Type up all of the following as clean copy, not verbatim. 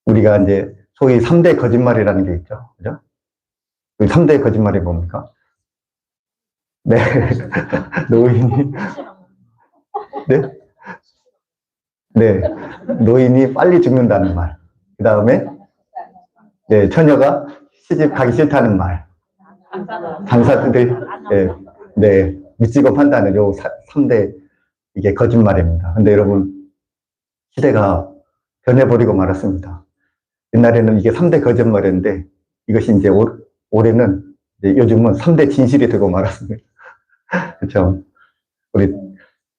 우리가 이제 소위 3대 거짓말이라는 게 있죠. 그죠? 그 3대 거짓말이 뭡니까? 네. 노인이, 네? 네. 노인이 빨리 죽는다는 말. 그 다음에, 네, 처녀가 시집 가기 싫다는 말. 장사들이, 네, 네, 미치고 판다는 요 3대 이게 거짓말입니다. 근데 여러분, 시대가 변해버리고 말았습니다. 옛날에는 이게 3대 거짓말이었는데, 이것이 이제 올해는, 이제 요즘은 3대 진실이 되고 말았습니다. 그렇죠? 우리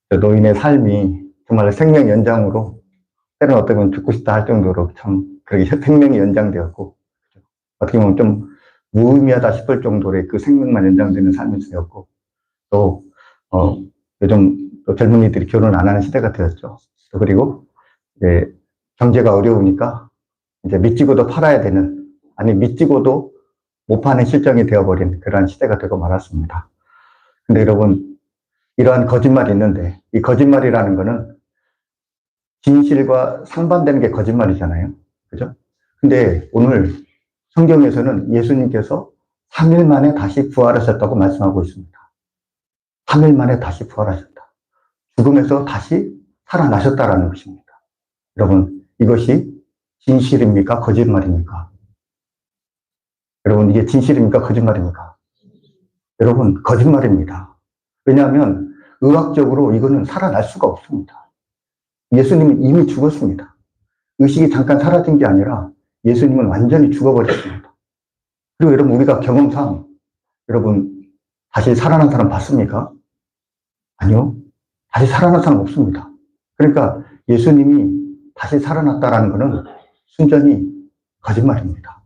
노인의 삶이 정말 생명 연장으로, 때로는 어떻게 보면 죽고 싶다 할 정도로 참, 그렇게 생명이 연장되었고, 어떻게 보면 좀 무의미하다 싶을 정도의 그 생명만 연장되는 삶이 되었고, 또, 요즘 또 젊은이들이 결혼 안 하는 시대가 되었죠. 그리고, 이제 경제가 어려우니까, 이제 믿지고도 팔아야 되는, 아니, 믿지고도 못 파는 실정이 되어버린 그러한 시대가 되고 말았습니다. 근데 여러분, 이러한 거짓말이 있는데, 이 거짓말이라는 거는 진실과 상반되는 게 거짓말이잖아요. 그죠? 근데 오늘 성경에서는 예수님께서 3일 만에 다시 부활하셨다고 말씀하고 있습니다. 3일 만에 다시 부활하셨다. 죽음에서 다시 살아나셨다라는 것입니다. 여러분, 이것이 진실입니까? 거짓말입니까? 여러분, 이게 진실입니까? 거짓말입니까? 여러분, 거짓말입니다. 왜냐하면 의학적으로 이거는 살아날 수가 없습니다. 예수님은 이미 죽었습니다. 의식이 잠깐 사라진 게 아니라 예수님은 완전히 죽어버렸습니다. 그리고 여러분, 우리가 경험상 여러분 다시 살아난 사람 봤습니까? 아니요. 다시 살아난 사람 없습니다. 그러니까 예수님이 다시 살아났다라는 것은 순전히 거짓말입니다.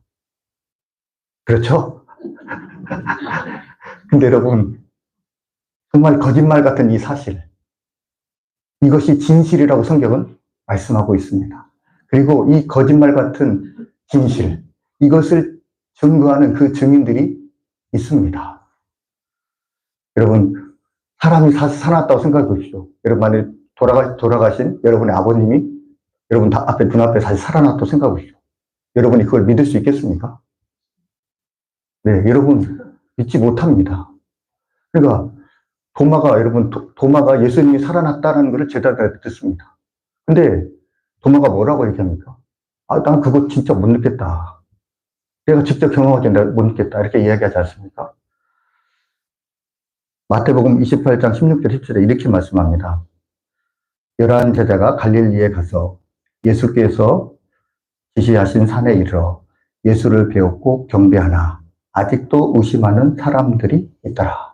그렇죠? 근데 여러분, 정말 거짓말 같은 이 사실, 이것이 진실이라고 성경은 말씀하고 있습니다. 그리고 이 거짓말 같은 진실, 이것을 증거하는 그 증인들이 있습니다. 여러분, 사람이 살아났다고 생각해 보십시오. 여러분, 만약 돌아가신 여러분의 아버님이 여러분 눈앞에 다시 살아났다고 생각해 보십시오. 여러분이 그걸 믿을 수 있겠습니까? 네, 여러분, 믿지 못합니다. 그러니까, 도마가 예수님이 살아났다는 것을 제자들한테 듣습니다. 근데, 도마가 뭐라고 얘기합니까? 아, 난 그거 진짜 못 믿겠다. 내가 직접 경험하지 못 믿겠다. 이렇게 이야기하지 않습니까? 마태복음 28장 16절 17절에 이렇게 말씀합니다. 11 제자가 갈릴리에 가서 예수께서 지시하신 산에 이르러 예수를 배웠고 경배하나 아직도 의심하는 사람들이 있더라.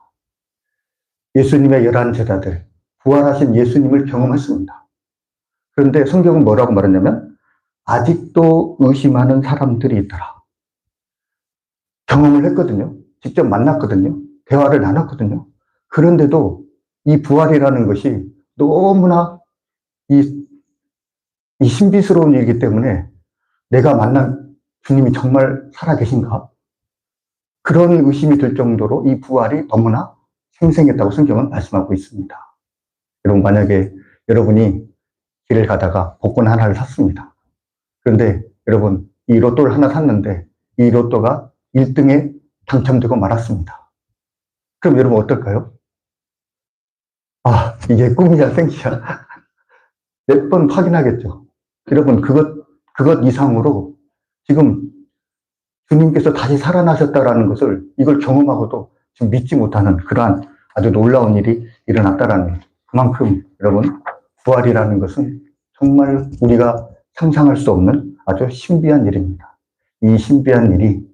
예수님의 11 제자들, 부활하신 예수님을 경험했습니다. 그런데 성경은 뭐라고 말했냐면 아직도 의심하는 사람들이 있더라. 경험을 했거든요. 직접 만났거든요. 대화를 나눴거든요. 그런데도 이 부활이라는 것이 너무나 이 신비스러운 일이기 때문에 내가 만난 주님이 정말 살아계신가? 그런 의심이 들 정도로 이 부활이 너무나 생생했다고 성경은 말씀하고 있습니다. 여러분, 만약에 여러분이 길을 가다가 복권 하나를 샀습니다. 그런데 여러분, 이 로또를 하나 샀는데 이 로또가 1등에 당첨되고 말았습니다. 그럼 여러분 어떨까요? 아, 이게 꿈이야, 생시야. 몇 번 확인하겠죠. 여러분, 그것 이상으로 지금 주님께서 다시 살아나셨다라는 것을 이걸 경험하고도 지금 믿지 못하는 그러한 아주 놀라운 일이 일어났다라는 그만큼 여러분, 부활이라는 것은 정말 우리가 상상할 수 없는 아주 신비한 일입니다. 이 신비한 일이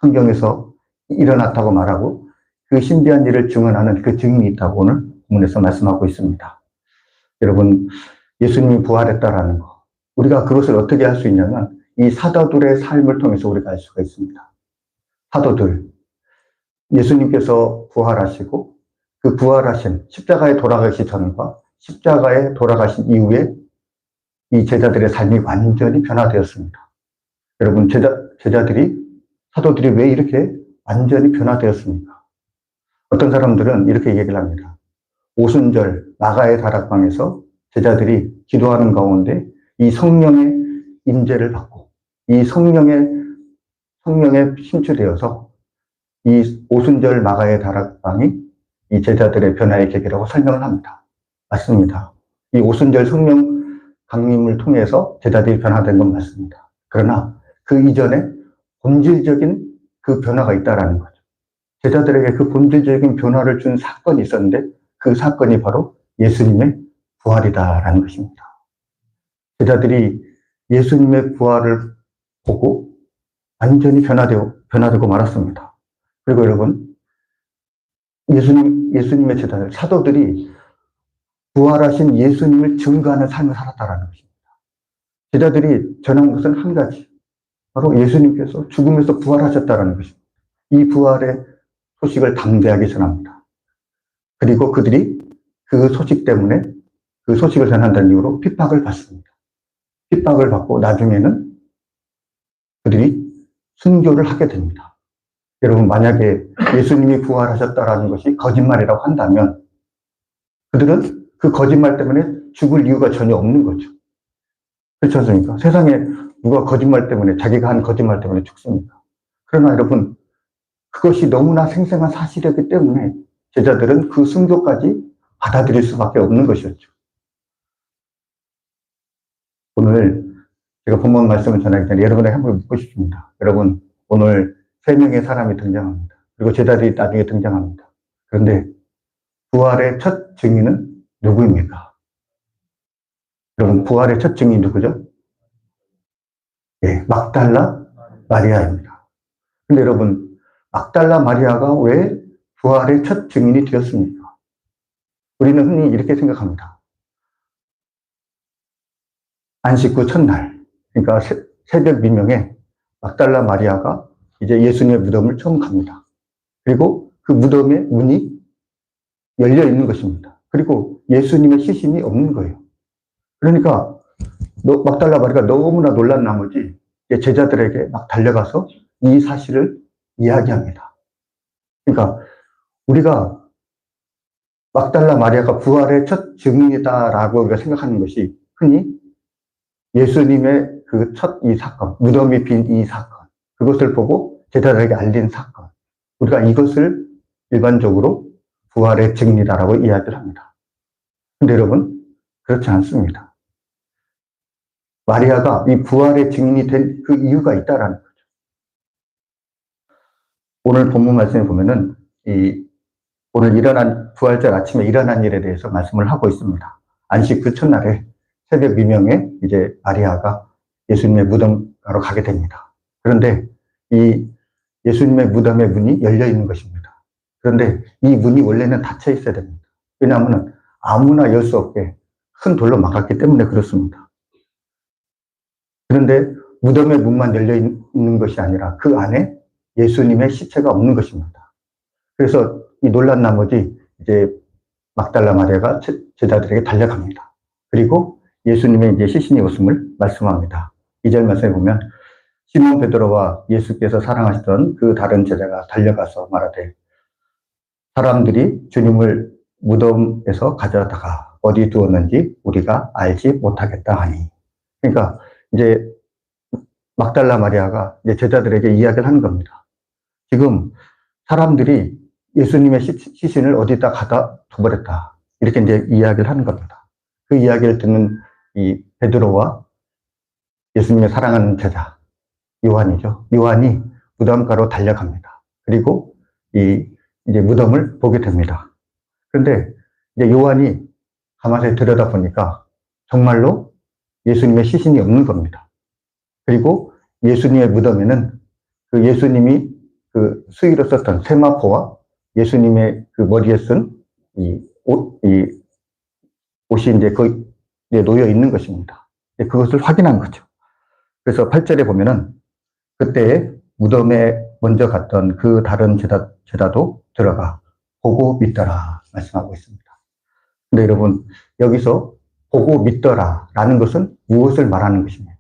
성경에서 일어났다고 말하고 그 신비한 일을 증언하는 그 증인이 있다고 오늘 본문에서 말씀하고 있습니다. 여러분, 예수님이 부활했다라는 거, 우리가 그것을 어떻게 할 수 있냐면 이 사도들의 삶을 통해서 우리가 알 수가 있습니다. 사도들, 예수님께서 부활하시고 그 부활하신 십자가에 돌아가시기 전과 십자가에 돌아가신 이후에 이 제자들의 삶이 완전히 변화되었습니다. 여러분, 사도들이 왜 이렇게 완전히 변화되었습니까? 어떤 사람들은 이렇게 얘기를 합니다. 오순절 마가의 다락방에서 제자들이 기도하는 가운데 이 성령의 임재를 받고 이 성령에 심취되어서 이 오순절 마가의 다락방이 이 제자들의 변화의 계기라고 설명을 합니다. 맞습니다. 이 오순절 성령 강림을 통해서 제자들이 변화된 건 맞습니다. 그러나 그 이전에 본질적인 그 변화가 있다라는 거죠. 제자들에게 그 본질적인 변화를 준 사건이 있었는데 그 사건이 바로 예수님의 부활이다라는 것입니다. 제자들이 예수님의 부활을 보고 완전히 변화되고 말았습니다. 그리고 여러분, 예수님의 제자들, 사도들이 부활하신 예수님을 증거하는 삶을 살았다라는 것입니다. 제자들이 전한 것은 한 가지, 바로 예수님께서 죽음에서 부활하셨다라는 것입니다. 이 부활의 소식을 담대하게 전합니다. 그리고 그들이 그 소식 때문에 그 소식을 전한다는 이유로 핍박을 받습니다. 핍박을 받고 나중에는 그들이 순교를 하게 됩니다. 여러분, 만약에 예수님이 부활하셨다라는 것이 거짓말이라고 한다면 그들은 그 거짓말 때문에 죽을 이유가 전혀 없는 거죠. 그렇지 않습니까? 세상에 누가 거짓말 때문에, 자기가 한 거짓말 때문에 죽습니까? 그러나 여러분, 그것이 너무나 생생한 사실이기 때문에 제자들은 그 순교까지 받아들일 수밖에 없는 것이었죠. 오늘 제가 본문 말씀을 전하기 전에 여러분에게 한번 묻고 싶습니다. 여러분, 오늘 3명의 사람이 등장합니다. 그리고 제자들이 나중에 등장합니다. 그런데 부활의 첫 증인은 누구입니까? 여러분, 부활의 첫 증인이 누구죠? 예, 막달라 마리아입니다. 근데 여러분, 막달라 마리아가 왜 부활의 첫 증인이 되었습니까? 우리는 흔히 이렇게 생각합니다. 안식 후 첫날, 그러니까 새벽 미명에 막달라 마리아가 이제 예수님의 무덤을 처음 갑니다. 그리고 그 무덤의 문이 열려 있는 것입니다. 그리고 예수님의 시신이 없는 거예요. 그러니까 막달라 마리아가 너무나 놀란 나머지 제자들에게 막 달려가서 이 사실을 이야기합니다. 그러니까 우리가 막달라 마리아가 부활의 첫 증인이다라고 우리가 생각하는 것이 흔히 예수님의 그 첫 이 사건, 무덤이 빈 이 사건, 그것을 보고 제자들에게 알린 사건, 우리가 이것을 일반적으로 부활의 증인이다라고 이야기를 합니다. 근데 여러분, 그렇지 않습니다. 마리아가 이 부활의 증인이 된 그 이유가 있다라는 거죠. 오늘 본문 말씀에 보면은 오늘 부활절 아침에 일어난 일에 대해서 말씀을 하고 있습니다. 안식 그 첫날에 새벽 미명에 이제 마리아가 예수님의 무덤가로 가게 됩니다. 그런데 이 예수님의 무덤의 문이 열려 있는 것입니다. 그런데 이 문이 원래는 닫혀 있어야 됩니다. 왜냐하면 아무나 열 수 없게 큰 돌로 막았기 때문에 그렇습니다. 그런데 무덤의 문만 열려 있는 것이 아니라 그 안에 예수님의 시체가 없는 것입니다. 그래서 이 놀란 나머지 이제 막달라 마리아가 제자들에게 달려갑니다. 그리고 예수님의 이제 시신이 없음을 말씀합니다. 2절 말씀에 보면 시몬 베드로와 예수께서 사랑하시던 그 다른 제자가 달려가서 말하되 사람들이 주님을 무덤에서 가져다가 어디 두었는지 우리가 알지 못하겠다 하니. 그러니까 이제 막달라 마리아가 이제 제자들에게 이야기를 하는 겁니다. 지금 사람들이 예수님의 시신을 어디다 가다 둬버렸다. 이렇게 이제 이야기를 하는 겁니다. 그 이야기를 듣는 이 베드로와 예수님의 사랑하는 제자 요한이죠. 요한이 무덤가로 달려갑니다. 그리고 이제 무덤을 보게 됩니다. 그런데 이제 요한이 가만히 들여다보니까 정말로 예수님의 시신이 없는 겁니다. 그리고 예수님의 무덤에는 그 예수님이 그 수의로 썼던 세마포와 예수님의 그 머리에 쓴 옷이 이제 거기에 놓여 있는 것입니다. 그것을 확인한 거죠. 그래서 8절에 보면은 그때 무덤에 먼저 갔던 그 다른 제자도 들어가 보고 믿더라 말씀하고 있습니다. 근데 여러분, 여기서 보고 믿더라 라는 것은 무엇을 말하는 것입니까?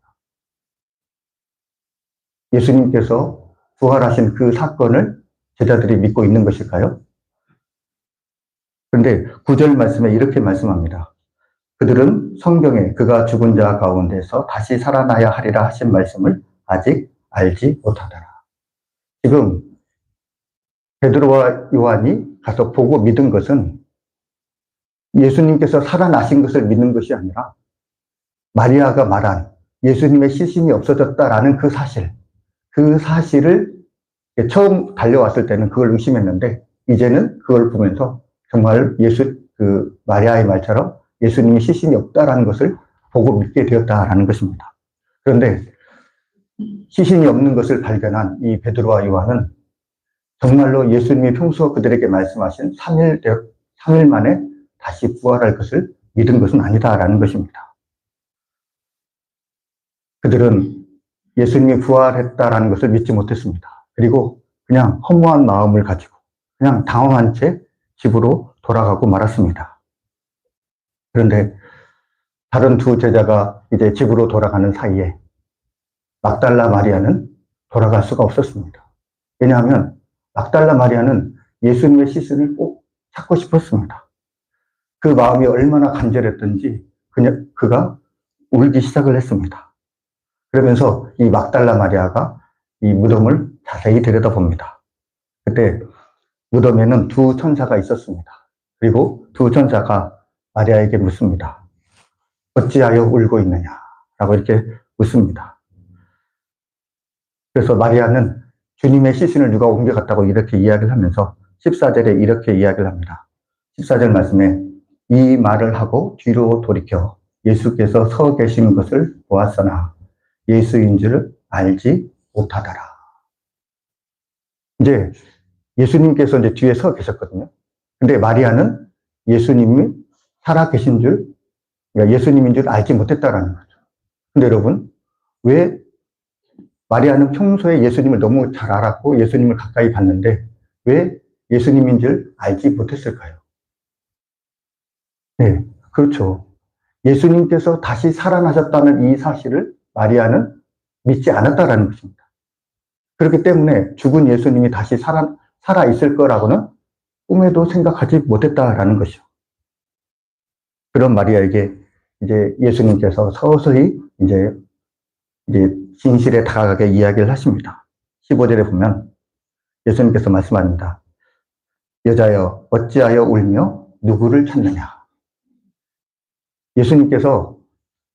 예수님께서 부활하신 그 사건을 제자들이 믿고 있는 것일까요? 그런데 9절 말씀에 이렇게 말씀합니다. 그들은 성경에 그가 죽은 자 가운데서 다시 살아나야 하리라 하신 말씀을 아직 알지 못하더라. 지금 베드로와 요한이 가서 보고 믿은 것은 예수님께서 살아나신 것을 믿는 것이 아니라 마리아가 말한 예수님의 시신이 없어졌다라는 그 사실을 처음 달려왔을 때는 그걸 의심했는데 이제는 그걸 보면서 정말 마리아의 말처럼 예수님의 시신이 없다라는 것을 보고 믿게 되었다라는 것입니다. 그런데 시신이 없는 것을 발견한 이 베드로와 요한은 정말로 예수님이 평소 그들에게 말씀하신 3일 만에 다시 부활할 것을 믿은 것은 아니다라는 것입니다. 그들은 예수님이 부활했다라는 것을 믿지 못했습니다. 그리고 그냥 허무한 마음을 가지고 그냥 당황한 채 집으로 돌아가고 말았습니다. 그런데 다른 두 제자가 이제 집으로 돌아가는 사이에 막달라 마리아는 돌아갈 수가 없었습니다. 왜냐하면 막달라 마리아는 예수님의 시신을 꼭 찾고 싶었습니다. 그 마음이 얼마나 간절했던지 그가 울기 시작을 했습니다. 그러면서 이 막달라 마리아가 이 무덤을 자세히 들여다봅니다. 그때 무덤에는 두 천사가 있었습니다. 그리고 두 천사가 마리아에게 묻습니다. 어찌하여 울고 있느냐? 라고 이렇게 묻습니다. 그래서 마리아는 주님의 시신을 누가 옮겨갔다고 이렇게 이야기를 하면서 14절에 이렇게 이야기를 합니다. 14절 말씀에 이 말을 하고 뒤로 돌이켜 예수께서 서 계신 것을 보았으나 예수인 줄 알지 못하더라. 이제 예수님께서 이제 뒤에 서 계셨거든요. 근데 마리아는 예수님이 살아 계신 그러니까 예수님인 줄 알지 못했다라는 거죠. 근데 여러분, 왜 마리아는 평소에 예수님을 너무 잘 알았고 예수님을 가까이 봤는데 왜 예수님인 줄 알지 못했을까요? 네, 그렇죠. 예수님께서 다시 살아나셨다는 이 사실을 마리아는 믿지 않았다라는 것입니다. 그렇기 때문에 죽은 예수님이 다시 살아 있을 거라고는 꿈에도 생각하지 못했다라는 것이죠. 그런 마리아에게 이제 예수님께서 서서히 이제 진실에 다가가게 이야기를 하십니다. 15절에 보면 예수님께서 말씀합니다. 여자여 어찌하여 울며 누구를 찾느냐. 예수님께서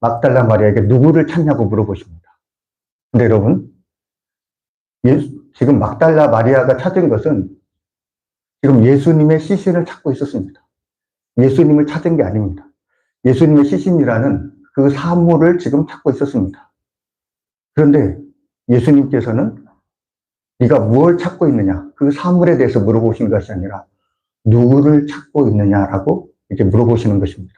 막달라 마리아에게 누구를 찾냐고 물어보십니다. 근데 여러분, 지금 막달라 마리아가 찾은 것은 지금 예수님의 시신을 찾고 있었습니다. 예수님을 찾은 게 아닙니다. 예수님의 시신이라는 그 사물을 지금 찾고 있었습니다. 그런데 예수님께서는 네가 무엇을 찾고 있느냐, 그 사물에 대해서 물어보신 것이 아니라 누구를 찾고 있느냐라고 이렇게 물어보시는 것입니다.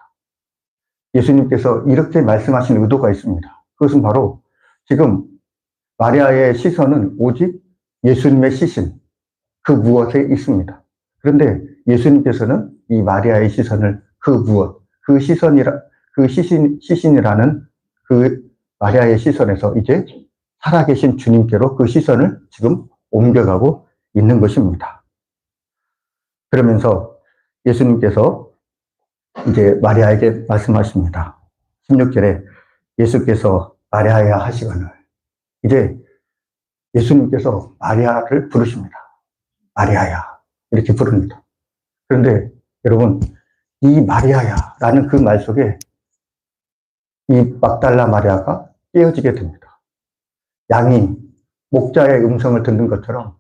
예수님께서 이렇게 말씀하신 의도가 있습니다. 그것은 바로 지금 마리아의 시선은 오직 예수님의 시신, 그 무엇에 있습니다. 그런데 예수님께서는 이 마리아의 시선을 그 무엇, 그 시신이라는 그 마리아의 시선에서 이제 살아계신 주님께로 그 시선을 지금 옮겨가고 있는 것입니다. 그러면서 예수님께서 이제 마리아에게 말씀하십니다. 16절에 예수께서 마리아야 하시거늘 이제 예수님께서 마리아를 부르십니다. 마리아야 이렇게 부릅니다. 그런데 여러분 이 마리아야라는 그 말 속에 이 막달라 마리아가 깨어지게 됩니다. 양이 목자의 음성을 듣는 것처럼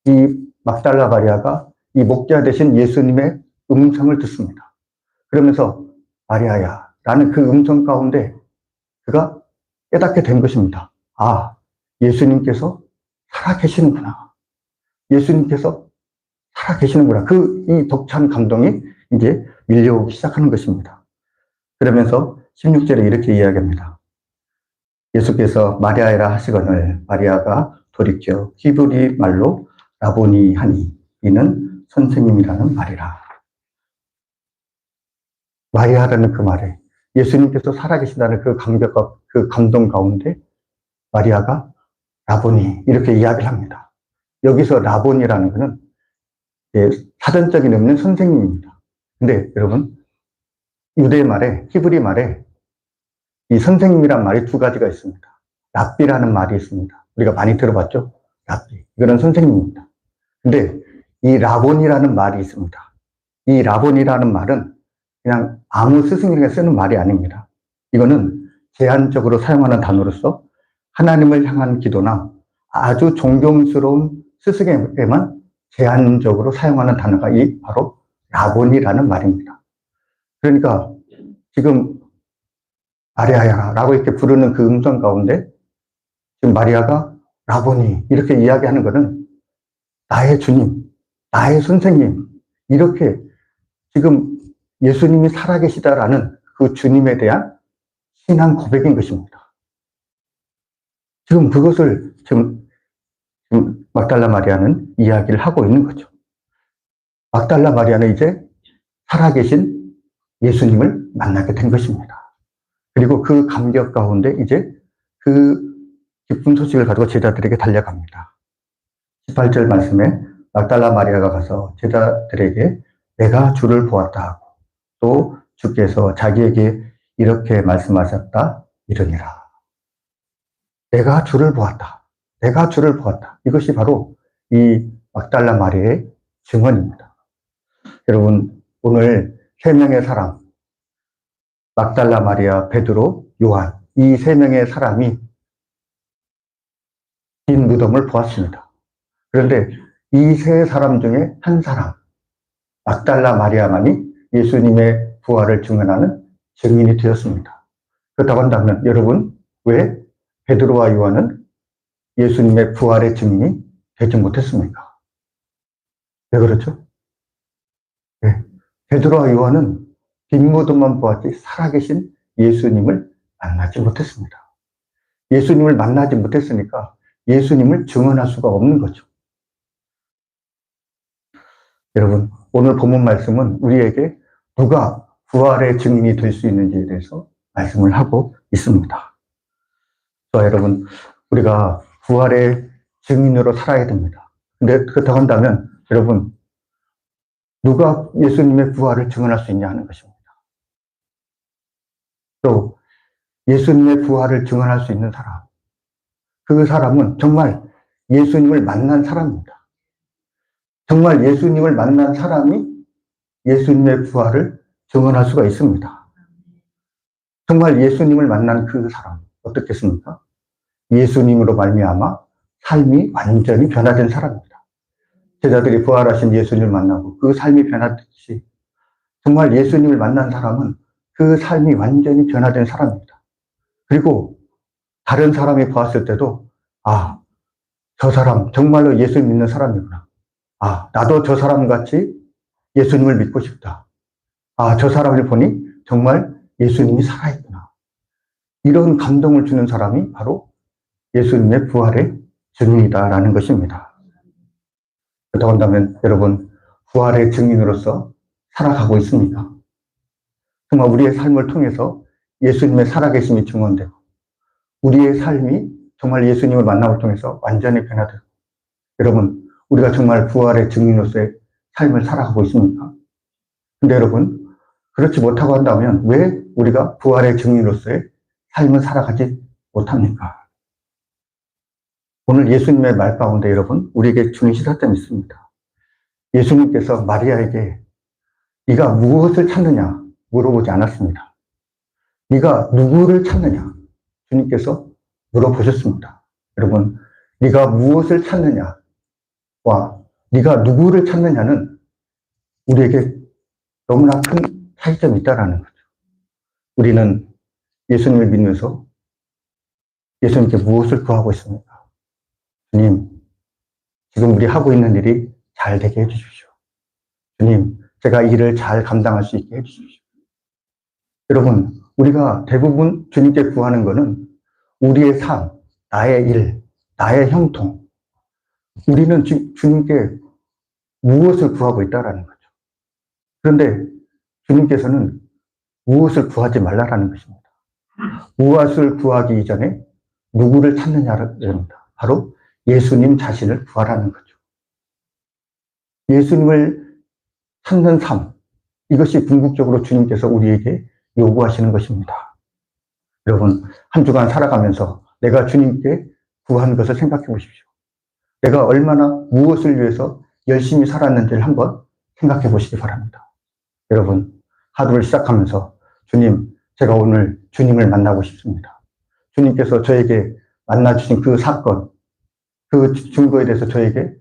이 막달라 마리아가 이 목자 대신 예수님의 음성을 듣습니다. 그러면서 마리아야 라는 그 음성 가운데 그가 깨닫게 된 것입니다. 아, 예수님께서 살아계시는구나. 예수님께서 살아계시는구나. 이 벅찬 감동이 이제 밀려오기 시작하는 것입니다. 그러면서 16절에 이렇게 이야기합니다. 예수께서 마리아라 하시거늘 마리아가 돌이켜 히브리 말로 라보니 하니 이는 선생님이라는 말이라. 마리아라는 그 말에 예수님께서 살아계신다는 그 감격과 그 감동 가운데 마리아가 라보니 이렇게 이야기를 합니다. 여기서 라보니라는 것은 사전적인 의미는 선생님입니다. 근데 여러분 유대 말에 히브리 말에 이 선생님이란 말이 두 가지가 있습니다. 랍비라는 말이 있습니다. 우리가 많이 들어봤죠? 랍비. 이거는 선생님입니다. 근데 이 라본이라는 말이 있습니다. 이 라본이라는 말은 그냥 아무 스승에게 쓰는 말이 아닙니다. 이거는 제한적으로 사용하는 단어로서 하나님을 향한 기도나 아주 존경스러운 스승에게만 제한적으로 사용하는 단어가 이 바로 라본이라는 말입니다. 그러니까 지금 마리아야라고 이렇게 부르는 그 음성 가운데 지금 마리아가 라보니 이렇게 이야기하는 것은 나의 주님, 나의 선생님 이렇게 지금 예수님이 살아계시다라는 그 주님에 대한 신앙 고백인 것입니다. 지금 그것을 지금 막달라 마리아는 이야기를 하고 있는 거죠. 막달라 마리아는 이제 살아계신 예수님을 만나게 된 것입니다. 그리고 그 감격 가운데 이제 그 기쁜 소식을 가지고 제자들에게 달려갑니다. 18절 말씀에 막달라 마리아가 가서 제자들에게 내가 주를 보았다 하고 또 주께서 자기에게 이렇게 말씀하셨다 이르니라. 내가 주를 보았다. 내가 주를 보았다. 이것이 바로 이 막달라 마리아의 증언입니다. 여러분, 오늘 세 명의 사람, 막달라 마리아, 베드로, 요한, 이 세 명의 사람이 빈 무덤을 보았습니다. 그런데 이 세 사람 중에 한 사람, 막달라 마리아만이 예수님의 부활을 증언하는 증인이 되었습니다. 그렇다고 한다면 여러분, 왜 베드로와 요한은 예수님의 부활의 증인이 되지 못했습니까? 왜 그렇죠? 네. 베드로와 요한은 빈무덤만 보았지 살아계신 예수님을 만나지 못했습니다. 예수님을 만나지 못했으니까 예수님을 증언할 수가 없는 거죠. 여러분, 오늘 본문 말씀은 우리에게 누가 부활의 증인이 될 수 있는지에 대해서 말씀을 하고 있습니다. 여러분, 우리가 부활의 증인으로 살아야 됩니다. 근데 그렇다고 한다면 여러분, 누가 예수님의 부활을 증언할 수 있냐 하는 것입니다. 또 예수님의 부활을 증언할 수 있는 사람, 그 사람은 정말 예수님을 만난 사람입니다. 정말 예수님을 만난 사람이 예수님의 부활을 증언할 수가 있습니다. 정말 예수님을 만난 그 사람 어떻겠습니까? 예수님으로 말미암아 삶이 완전히 변화된 사람입니다. 제자들이 부활하신 예수님을 만나고 그 삶이 변화됐듯이 정말 예수님을 만난 사람은 그 삶이 완전히 변화된 사람입니다. 그리고 다른 사람이 보았을 때도 아, 저 사람 정말로 예수님 믿는 사람이구나. 아, 나도 저 사람 같이 예수님을 믿고 싶다. 아, 저 사람을 보니 정말 예수님이 살아있구나. 이런 감동을 주는 사람이 바로 예수님의 부활의 증인이다라는 것입니다. 그렇다고 한다면 여러분, 부활의 증인으로서 살아가고 있습니까? 정말 우리의 삶을 통해서 예수님의 살아계심이 증언되고 우리의 삶이 정말 예수님을 만남을 통해서 완전히 변화되고 여러분, 우리가 정말 부활의 증인으로서의 삶을 살아가고 있습니까? 근데 여러분, 그렇지 못하고 한다면 왜 우리가 부활의 증인으로서의 삶을 살아가지 못합니까? 오늘 예수님의 말 가운데 여러분, 우리에게 주는 시사점이 있습니다. 예수님께서 마리아에게 네가 무엇을 찾느냐 물어보지 않았습니다. 네가 누구를 찾느냐 주님께서 물어보셨습니다. 여러분, 네가 무엇을 찾느냐와 네가 누구를 찾느냐는 우리에게 너무나 큰 차이점이 있다는 거죠. 우리는 예수님을 믿으면서 예수님께 무엇을 구하고 있습니까? 주님, 지금 우리 하고 있는 일이 잘 되게 해주십시오. 주님, 제가 일을 잘 감당할 수 있게 해주십시오. 여러분, 우리가 대부분 주님께 구하는 것은 우리의 삶, 나의 일, 나의 형통. 우리는 주님께 무엇을 구하고 있다는 거죠. 그런데 주님께서는 무엇을 구하지 말라라는 것입니다. 무엇을 구하기 이전에 누구를 찾느냐입니다. 바로 예수님 자신을 구하라는 거죠. 예수님을 찾는 삶, 이것이 궁극적으로 주님께서 우리에게 요구하시는 것입니다. 여러분, 한 주간 살아가면서 내가 주님께 구한 것을 생각해 보십시오. 내가 얼마나 무엇을 위해서 열심히 살았는지를 한번 생각해 보시기 바랍니다. 여러분, 하루를 시작하면서 주님, 제가 오늘 주님을 만나고 싶습니다. 주님께서 저에게 만나주신 그 사건, 그 증거에 대해서 저에게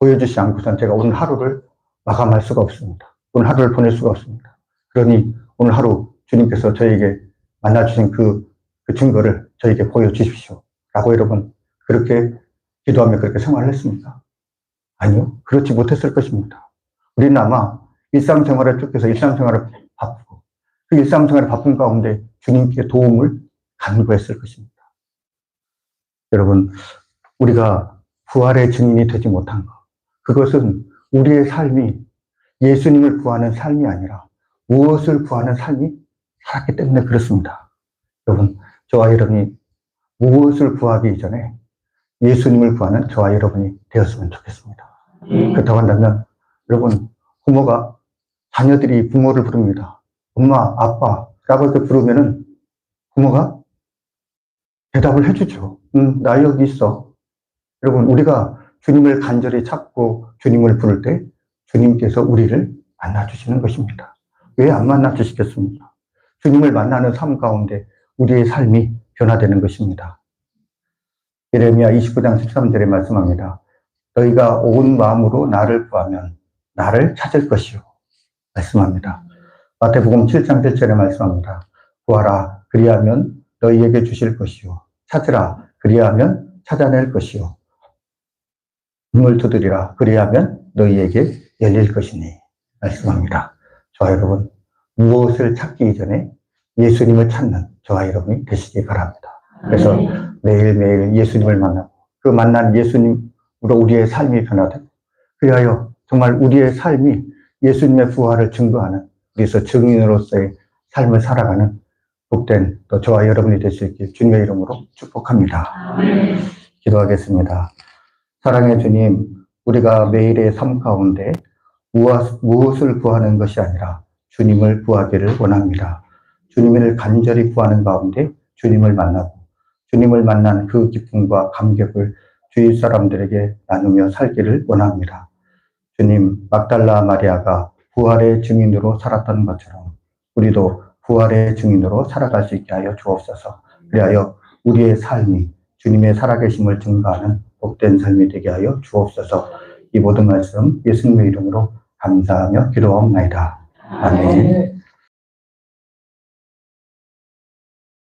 보여주시지 않고선 제가 오늘 하루를 마감할 수가 없습니다. 오늘 하루를 보낼 수가 없습니다. 그러니 오늘 하루 주님께서 저에게 만나주신 그 증거를 저에게 보여주십시오. 라고 여러분, 그렇게 기도하며 그렇게 생활을 했습니까? 아니요. 그렇지 못했을 것입니다. 우리는 아마 일상생활에 쫓겨서 일상생활을 바쁘고 그 일상생활에 바쁜 가운데 주님께 도움을 간구했을 것입니다. 여러분, 우리가 부활의 증인이 되지 못한 것, 그것은 우리의 삶이 예수님을 구하는 삶이 아니라 무엇을 구하는 삶이 살았기 때문에 그렇습니다. 여러분, 저와 여러분이 무엇을 구하기 이전에 예수님을 구하는 저와 여러분이 되었으면 좋겠습니다. 그렇다고 한다면 여러분, 부모가 자녀들이 부모를 부릅니다. 엄마, 아빠 라고 이렇게 부르면은 부모가 대답을 해주죠. 나 여기 있어. 여러분, 우리가 주님을 간절히 찾고 주님을 부를 때 주님께서 우리를 만나주시는 것입니다. 왜 안 만나주시겠습니까? 주님을 만나는 삶 가운데 우리의 삶이 변화되는 것입니다. 예레미야 29장 13절에 말씀합니다. 너희가 온 마음으로 나를 구하면 나를 찾을 것이요. 말씀합니다. 마태복음 7장 7절에 말씀합니다. 구하라 그리하면 너희에게 주실 것이요. 찾으라 그리하면 찾아낼 것이요. 문을 두드리라 그리하면 너희에게 열릴 것이니. 말씀합니다. 저와 여러분, 무엇을 찾기 이전에 예수님을 찾는 저와 여러분이 되시기 바랍니다. 그래서 매일매일 예수님을 만나고 그 만난 예수님으로 우리의 삶이 변화되고 그리하여 정말 우리의 삶이 예수님의 부활을 증거하는 그래서 증인으로서의 삶을 살아가는 복된 또 저와 여러분이 될 수 있길 주님의 이름으로 축복합니다. 기도하겠습니다. 사랑의 주님, 우리가 매일의 삶 가운데 무엇을 구하는 것이 아니라 주님을 구하기를 원합니다. 주님을 간절히 구하는 가운데 주님을 만나고 주님을 만난 그 기쁨과 감격을 주위 사람들에게 나누며 살기를 원합니다. 주님, 막달라 마리아가 부활의 증인으로 살았던 것처럼 우리도 부활의 증인으로 살아갈 수 있게 하여 주옵소서. 그리하여 우리의 삶이 주님의 살아계심을 증거하는 복된 삶이 되게 하여 주옵소서. 이 모든 말씀 예수님의 이름으로 감사하며 기도하옵나이다. 아멘.